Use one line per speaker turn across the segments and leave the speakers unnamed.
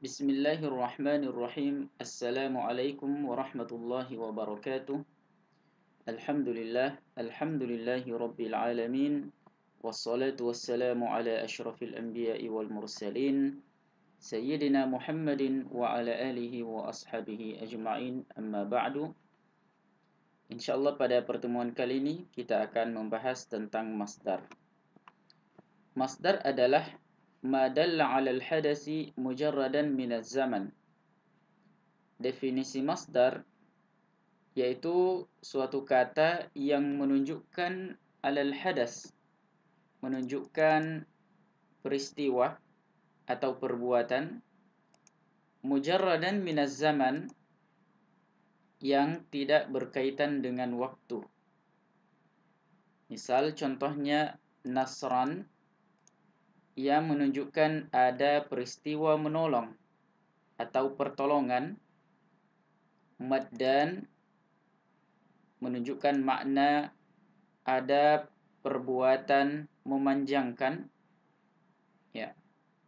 Bismillahirrahmanirrahim. Assalamualaikum warahmatullahi wabarakatuh. Alhamdulillahi rabbil alamin. Wassalatu wassalamu ala asyrafil anbiya'i wal mursalin. Sayyidina Muhammadin wa ala alihi wa ashabihi ajma'in. Amma ba'du. Insyaallah pada pertemuan kali ini kita akan membahas tentang masdar. Masdar adalah ma dalla 'alal hadasi mujarradan minaz zaman. Definisi masdar yaitu suatu kata yang menunjukkan alal hadas, menunjukkan peristiwa atau perbuatan mujarradan minaz zaman yang tidak berkaitan dengan waktu. Misal contohnya nasran yang menunjukkan ada peristiwa menolong atau pertolongan. Maddan menunjukkan makna ada perbuatan memanjangkan, ya.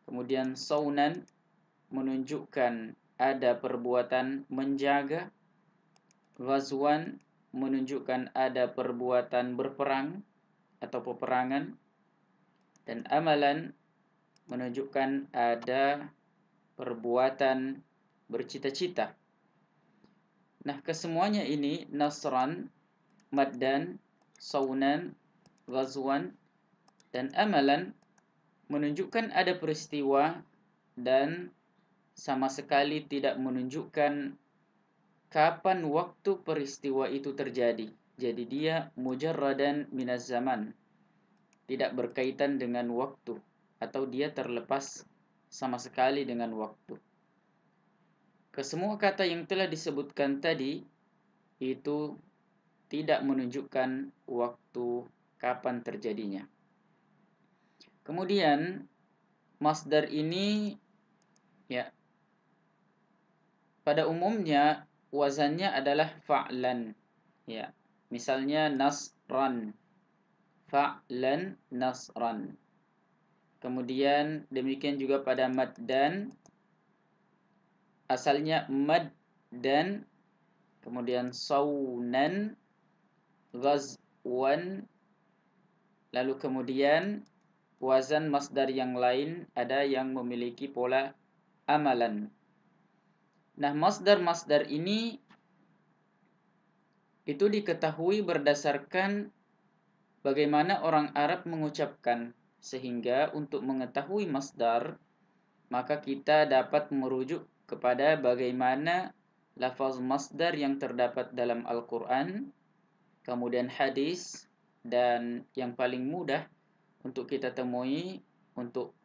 Kemudian saunan menunjukkan ada perbuatan menjaga. Ghazwan menunjukkan ada perbuatan berperang atau peperangan. Dan amalan menunjukkan ada perbuatan bercita-cita. Nah, kesemuanya ini nasran, maddan, saunan, ghazwan, dan amalan menunjukkan ada peristiwa dan sama sekali tidak menunjukkan kapan waktu peristiwa itu terjadi. Jadi dia mujarradan minaz zaman, tidak berkaitan dengan waktu atau dia terlepas sama sekali dengan waktu. Kesemua kata yang telah disebutkan tadi itu tidak menunjukkan waktu kapan terjadinya. Kemudian masdar ini ya pada umumnya wazannya adalah fa'lan, ya. Misalnya nasran, fa'lan nasran. Kemudian demikian juga pada maddan, asalnya mad dan kemudian saunan, ghazwan, lalu kemudian wazan masdar yang lain ada yang memiliki pola amalan. Nah, masdar-masdar ini itu diketahui berdasarkan bagaimana orang Arab mengucapkan, sehingga untuk mengetahui masdar maka kita dapat merujuk kepada bagaimana lafaz masdar yang terdapat dalam Al-Quran, kemudian hadis, dan yang paling mudah untuk kita temui untuk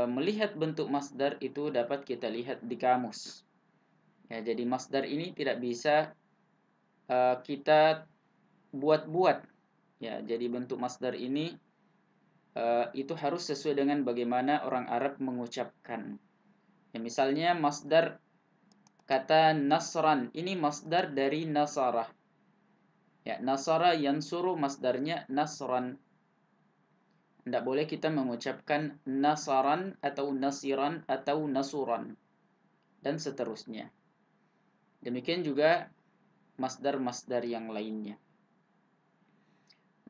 melihat bentuk masdar itu dapat kita lihat di kamus. Ya, jadi masdar ini tidak bisa kita buat-buat. Ya, jadi bentuk masdar ini itu harus sesuai dengan bagaimana orang Arab mengucapkan. Ya, misalnya masdar kata nasran, ini masdar dari nasara. Ya, nasara yansuru masdarnya nasran. Tidak boleh kita mengucapkan nasaran atau nasiran atau nasuran dan seterusnya. Demikian juga masdar-masdar yang lainnya.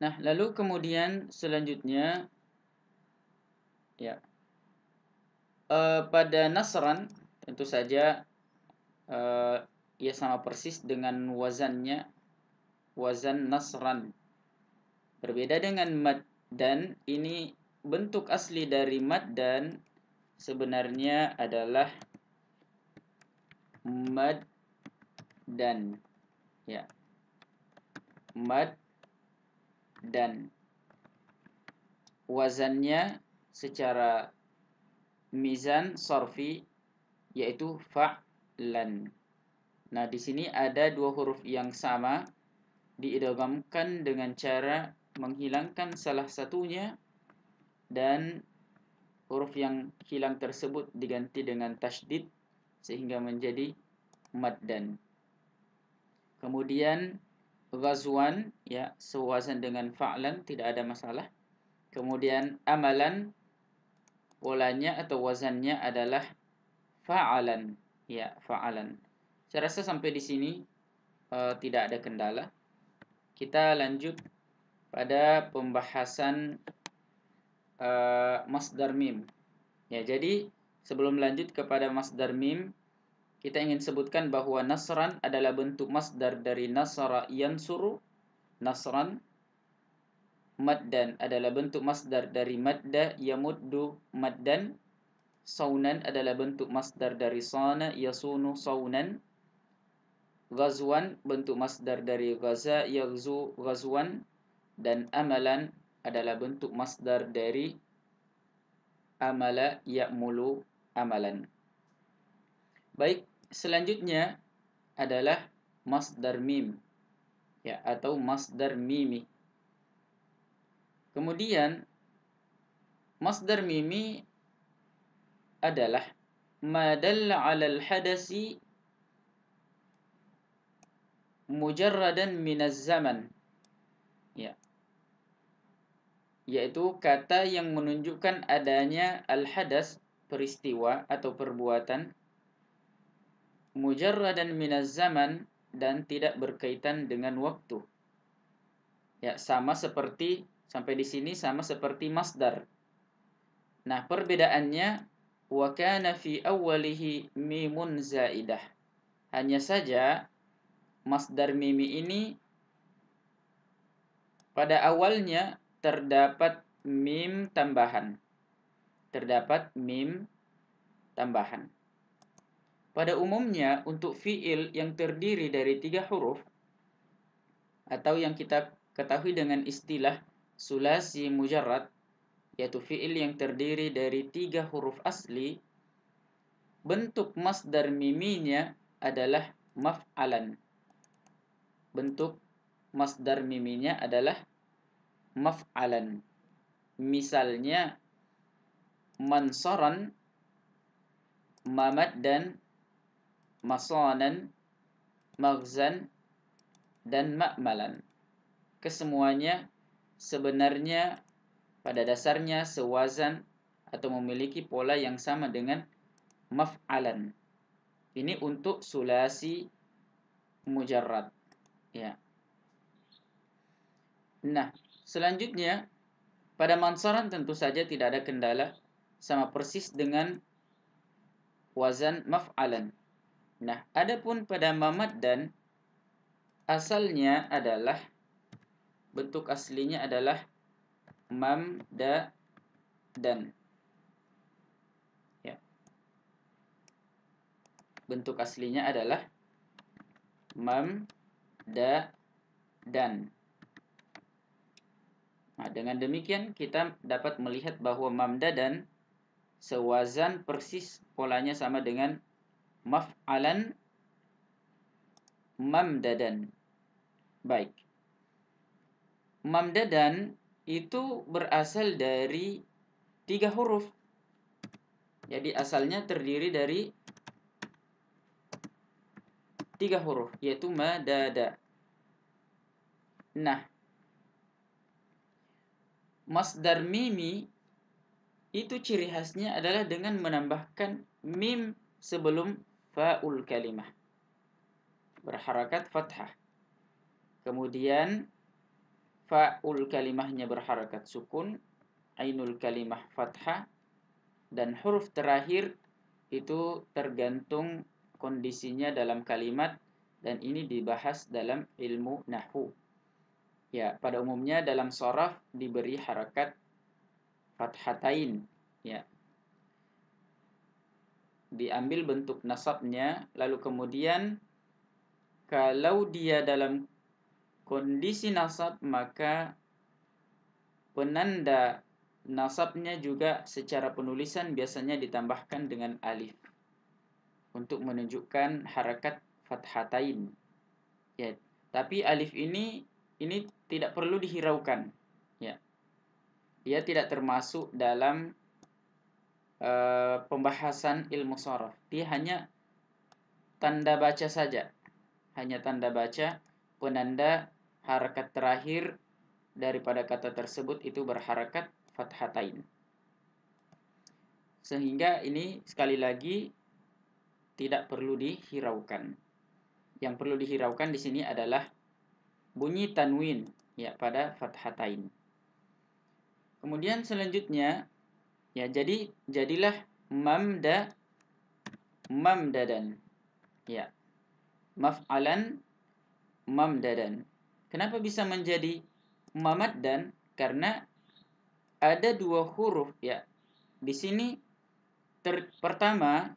Nah, lalu kemudian selanjutnya ya pada nasran tentu saja ia sama persis dengan wazannya, wazan nasran. Berbeda dengan mad dan, ini bentuk asli dari mad dan sebenarnya adalah mad dan, ya, mad dan wazannya secara mizan sarfi yaitu fa'lan. Nah, di sini ada dua huruf yang sama diidghamkan dengan cara menghilangkan salah satunya dan huruf yang hilang tersebut diganti dengan tasydid sehingga menjadi maddan. Kemudian ghazwan, ya, sewazan dengan fa'lan, tidak ada masalah. Kemudian amalan, polanya atau wazannya adalah fa'alan. Ya, fa'alan. Saya rasa sampai di sini tidak ada kendala. Kita lanjut pada pembahasan masdar mim. Ya, jadi sebelum lanjut kepada masdar mim, kita ingin sebutkan bahwa nasran adalah bentuk masdar dari nasara yansuru. Nasran. Maddan adalah bentuk masdar dari madda yamuddu maddan. Saunan adalah bentuk masdar dari sana yasunu saunan. Ghazwan bentuk masdar dari ghaza yaghzu ghazwan. Dan amalan adalah bentuk masdar dari amala ya'mulu amalan. Baik, selanjutnya adalah masdar mim, ya, atau masdar mimi. Kemudian masdar mimi adalah ma dalla 'alal hadasi mujarradan minaz zaman. Ya. Yaitu kata yang menunjukkan adanya al-hadas, peristiwa atau perbuatan, mujarradan minaz zaman, dan tidak berkaitan dengan waktu. Ya, sama seperti sampai di sini sama seperti masdar. Nah, perbedaannya wa kana fi awwalihi mimun zaidah. Hanya saja masdar mimi ini pada awalnya terdapat mim tambahan. Terdapat mim tambahan. Pada umumnya untuk fiil yang terdiri dari 3 huruf atau yang kita ketahui dengan istilah sulasi mujarrad, yaitu fiil yang terdiri dari 3 huruf asli, bentuk masdar miminya adalah maf'alan. Bentuk masdar miminya adalah maf'alan. Misalnya mansaran, mamaddan, masanan, maghzan, dan ma'malan. Kesemuanya sebenarnya pada dasarnya sewazan atau memiliki pola yang sama dengan maf'alan. Ini untuk sulasi mujarrad, ya. Nah, selanjutnya pada mansaran tentu saja tidak ada kendala, sama persis dengan wazan maf'alan. Nah, adapun pada mamaddan asalnya adalah bentuk aslinya adalah mamda dan, ya. Bentuk aslinya adalah mamda dan. Nah, dengan demikian kita dapat melihat bahwa mamda dan sewazan persis, polanya sama dengan maf'alan, mamdadan. Baik. Mamdadan itu berasal dari 3 huruf. Jadi asalnya terdiri dari 3 huruf, yaitu madada. Nah, masdar mimi itu ciri khasnya adalah dengan menambahkan mim sebelum fa'ul kalimah, berharakat fathah. Kemudian fa'ul kalimahnya berharakat sukun, ainul kalimah fathah, dan huruf terakhir itu tergantung kondisinya dalam kalimat, dan ini dibahas dalam ilmu nahwu. Ya, pada umumnya dalam shoraf diberi harakat fathatain, ya. Diambil bentuk nasabnya, lalu kemudian kalau dia dalam kondisi nasab, maka penanda nasabnya juga secara penulisan biasanya ditambahkan dengan alif untuk menunjukkan harakat fathatain. Ya, tapi alif ini tidak perlu dihiraukan, ya. Dia tidak termasuk dalam pembahasan ilmu shoraf. Dia hanya tanda baca saja. Hanya tanda baca, penanda harakat terakhir daripada kata tersebut itu berharakat fathatain. Sehingga ini sekali lagi tidak perlu dihiraukan. Yang perlu dihiraukan di sini adalah bunyi tanwin ya pada fathatain. Kemudian selanjutnya ya jadilah mamdadan. Ya, maf'alan mamdadan. Kenapa bisa menjadi mamaddan? Karena ada dua huruf ya. Di sini pertama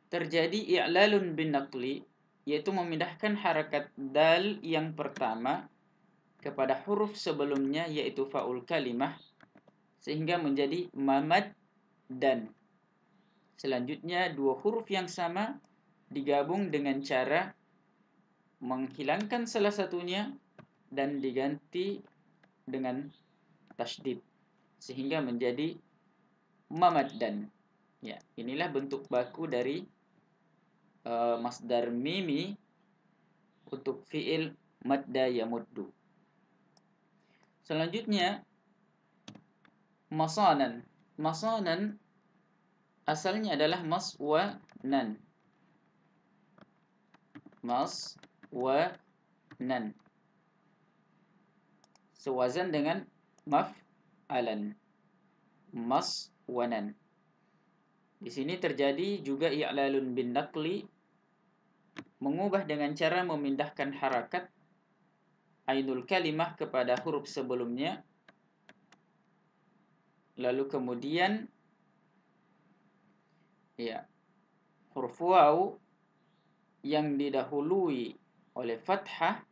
terjadi i'lalun bin naqli, yaitu memindahkan harakat dal yang pertama kepada huruf sebelumnya yaitu faul kalimah sehingga menjadi mamad dan. Selanjutnya dua huruf yang sama digabung dengan cara menghilangkan salah satunya dan diganti dengan tasydid sehingga menjadi mamad dan. Ya, inilah bentuk baku dari masdar mimi untuk fiil madda yamuddu. Selanjutnya masanan. Masanan asalnya adalah maswanan. Maswanan. Sewazan dengan maf'alan. Maswanan. Di sini terjadi juga i'lalun bin naqli, mengubah dengan cara memindahkan harakat ainul kalimah kepada huruf sebelumnya, lalu kemudian ya huruf waw yang didahului oleh fathah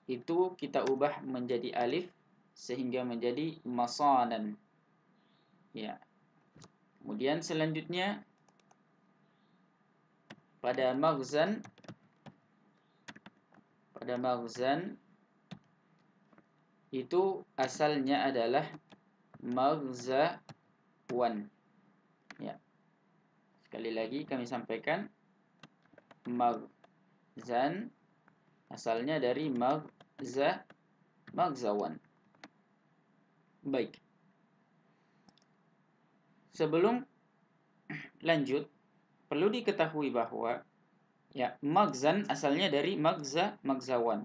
itu kita ubah menjadi alif sehingga menjadi masanan. Ya. Kemudian selanjutnya pada maghzan itu asalnya adalah maghzawan. Ya. Sekali lagi kami sampaikan, maghzan asalnya dari maghzawan. Baik. Sebelum lanjut, perlu diketahui bahwa ya maghzan asalnya dari maghzawan.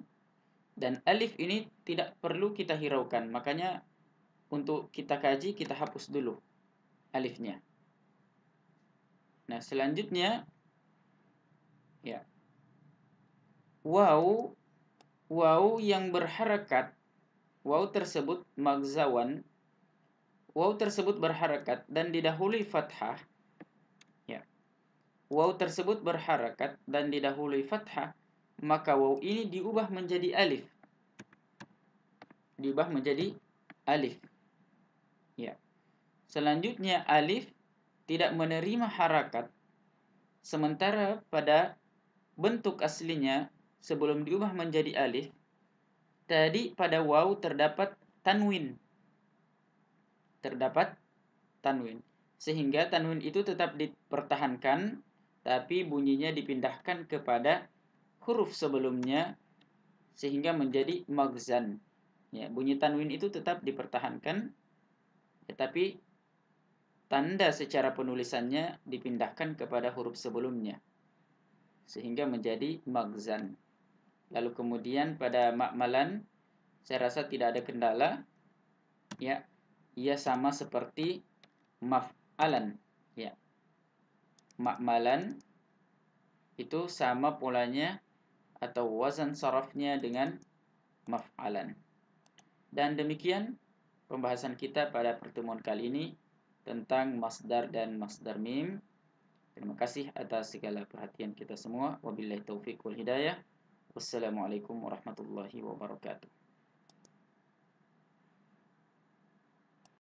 Dan alif ini tidak perlu kita hiraukan. Makanya untuk kita kaji kita hapus dulu alifnya. Nah, selanjutnya ya waw yang berharakat, waw tersebut maghzawan, waw tersebut berharakat dan didahului fathah. Ya. Waw tersebut berharakat dan didahului fathah, maka waw ini diubah menjadi alif. Diubah menjadi alif. Ya. Selanjutnya alif tidak menerima harakat, sementara pada bentuk aslinya sebelum diubah menjadi alif tadi pada waw terdapat tanwin. Sehingga tanwin itu tetap dipertahankan tapi bunyinya dipindahkan kepada huruf sebelumnya sehingga menjadi maghzan. Ya, bunyi tanwin itu tetap dipertahankan tetapi tanda secara penulisannya dipindahkan kepada huruf sebelumnya sehingga menjadi maghzan. Lalu kemudian pada makmalan saya rasa tidak ada kendala. Ya, ia sama seperti maf'alan. Ya. Makmalan itu sama polanya atau wazan sarafnya dengan maf'alan. Dan demikian pembahasan kita pada pertemuan kali ini tentang masdar dan masdar mim. Terima kasih atas segala perhatian kita semua. Wabillahi taufiq wal hidayah. Wassalamualaikum warahmatullahi wabarakatuh.